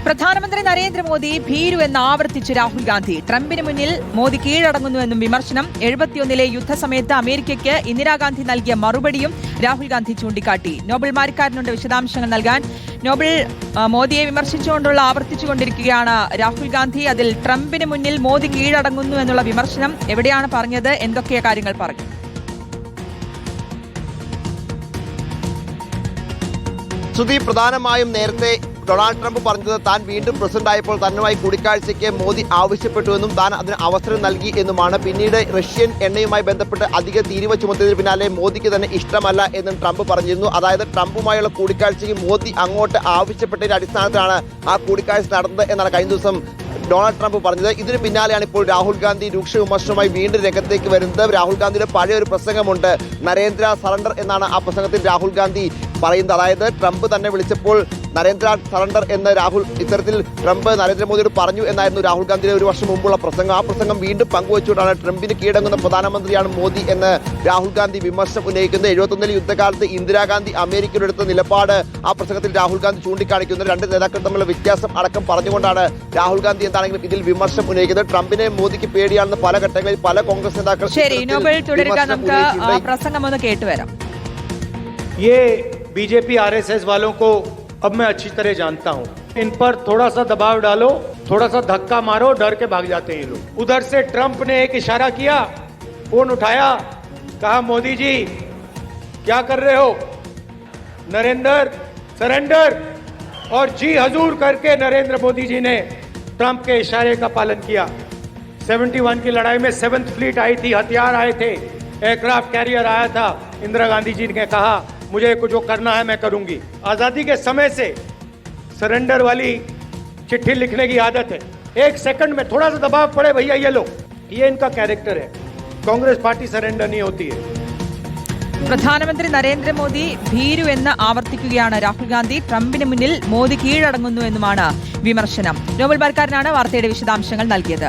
പ്രധാനമന്ത്രി നരേന്ദ്രമോദി ഭീരു എന്ന് ആവർത്തിച്ച് രാഹുൽ ഗാന്ധി. ട്രംപിന് മുന്നിൽ മോദി കീഴടങ്ങുന്നുവെന്നും വിമർശനം. 71-ലെ യുദ്ധസമയത്ത് അമേരിക്കയ്ക്ക് ഇന്ദിരാഗാന്ധി നൽകിയ മറുപടിയും രാഹുൽ ഗാന്ധി ചൂണ്ടിക്കാട്ടി. നോബൽ മാരിക്കാരനുണ്ട് വിശദാംശങ്ങൾ നൽകാൻ. നോബൽ, മോദിയെ വിമർശിച്ചുകൊണ്ടുള്ള ആവർത്തിച്ചുകൊണ്ടിരിക്കുകയാണ് രാഹുൽ ഗാന്ധി. അതിൽ ട്രംപിന് മുന്നിൽ മോദി കീഴടങ്ങുന്നു എന്നുള്ള വിമർശനം എവിടെയാണ് പറഞ്ഞത്, എന്തൊക്കെ കാര്യങ്ങൾ പറഞ്ഞു? ശ്രുതി, പ്രധാനമായും നേരത്തെ ഡൊണാൾഡ് ട്രംപ് പറഞ്ഞത് താൻ വീണ്ടും പ്രസിഡന്റ് ആയപ്പോൾ തന്നുമായി കൂടിക്കാഴ്ചയ്ക്ക് മോദി ആവശ്യപ്പെട്ടുവെന്നും താൻ അതിന് അവസരം നൽകി എന്നുമാണ്. പിന്നീട് റഷ്യൻ എണ്ണയുമായി ബന്ധപ്പെട്ട് അധിക തീരുവ ചുമത്തിയതിന് പിന്നാലെ മോദിക്ക് തന്നെ ഇഷ്ടമല്ല എന്നും ട്രംപ് പറഞ്ഞിരുന്നു. അതായത് ട്രംപുമായുള്ള കൂടിക്കാഴ്ചയ്ക്ക് മോദി അങ്ങോട്ട് ആവശ്യപ്പെട്ടതിന്റെ അടിസ്ഥാനത്തിലാണ് ആ കൂടിക്കാഴ്ച നടന്നത് എന്നാണ് കഴിഞ്ഞ ദിവസം ഡൊണാൾഡ് ട്രംപ് പറഞ്ഞത്. ഇതിന് പിന്നാലെയാണ് ഇപ്പോൾ രാഹുൽ ഗാന്ധി രൂക്ഷ വിമർശനവുമായി വീണ്ടും രംഗത്തേക്ക് വരുന്നത്. രാഹുൽ ഗാന്ധിയുടെ പഴയ ഒരു പ്രസംഗമുണ്ട്, നരേന്ദ്ര സറണ്ടർ എന്നാണ് ആ പ്രസംഗത്തിൽ രാഹുൽ ഗാന്ധി പറയുന്നത്. അതായത് ട്രംപ് തന്നെ വിളിച്ചപ്പോൾ നരേന്ദ്ര സറണ്ടർ എന്ന് ഇത്തരത്തിൽ ട്രംപ് നരേന്ദ്രമോദിയോട് പറഞ്ഞു എന്നായിരുന്നു രാഹുൽ ഗാന്ധിയുടെ ഒരു വർഷം മുമ്പുള്ള പ്രസംഗം. ആ പ്രസംഗം വീണ്ടും പങ്കുവച്ചുകൊണ്ടാണ് ട്രംപിന് കീഴടങ്ങുന്ന പ്രധാനമന്ത്രിയാണ് മോദി എന്ന് രാഹുൽ ഗാന്ധി വിമർശനം ഉന്നയിക്കുന്നത്. 71-ലെ യുദ്ധകാലത്ത് ഇന്ദിരാഗാന്ധി അമേരിക്കയുടെ എടുത്ത നിലപാട് ആ പ്രസംഗത്തിൽ രാഹുൽ ഗാന്ധി ചൂണ്ടിക്കാണിക്കുന്നത്. രണ്ട് നേതാക്കൾ തമ്മിലുള്ള വ്യത്യാസം അടക്കം പറഞ്ഞുകൊണ്ടാണ് രാഹുൽ ഗാന്ധി എന്താണെങ്കിലും ഇതിൽ വിമർശനം ഉന്നയിക്കുന്നത്. ട്രംപിനെ മോദിക്ക് പേടിയാണെന്ന് പല ഘട്ടങ്ങളിൽ പല കോൺഗ്രസ് നേതാക്കൾ പ്രസംഗം ഒന്ന് കേട്ടുവരാം. बीजेपी आरएसएस वालों को अब मैं अच्छी तरह जानता हूं. इन पर थोड़ा सा दबाव डालो, थोड़ा सा धक्का मारो, डर के भाग जाते हैं ये लोग. उधर से ट्रंप ने एक इशारा किया, फोन उठाया, कहा मोदी जी क्या कर रहे हो, नरेंद्र सरेंडर, और जी हजूर करके नरेंद्र मोदी जी ने ट्रंप के इशारे का पालन किया. 71 की लड़ाई में 7th फ्लीट आई थी, हथियार आए थे, एयरक्राफ्ट कैरियर आया था. इंदिरा गांधी जी ने कहा मुझे जो करना है मैं करूंगी. आजादी के समय से सरेंडर वाली चिट्ठी लिखने की आदत है. एक सेकंड में थोड़ा सा दबाव पड़े, भैया ये लो, ये इनका कैरेक्टर है. कांग्रेस पार्टी सरेंडर नहीं होती है. പ്രധാനമന്ത്രി നരേന്ദ്രമോദി ഭീരു എന്ന് ആവർത്തിക്കുകയാണ് രാഹുൽ ഗാന്ധി. ട്രംപിന് മുന്നിൽ മോദി കീഴടങ്ങുന്നു എന്നുമാണ് വിമർശനം. നോബൽ മാരിക്കാരനാണ് വാർത്തയുടെ വിശദാംശങ്ങൾ നൽകിയത്.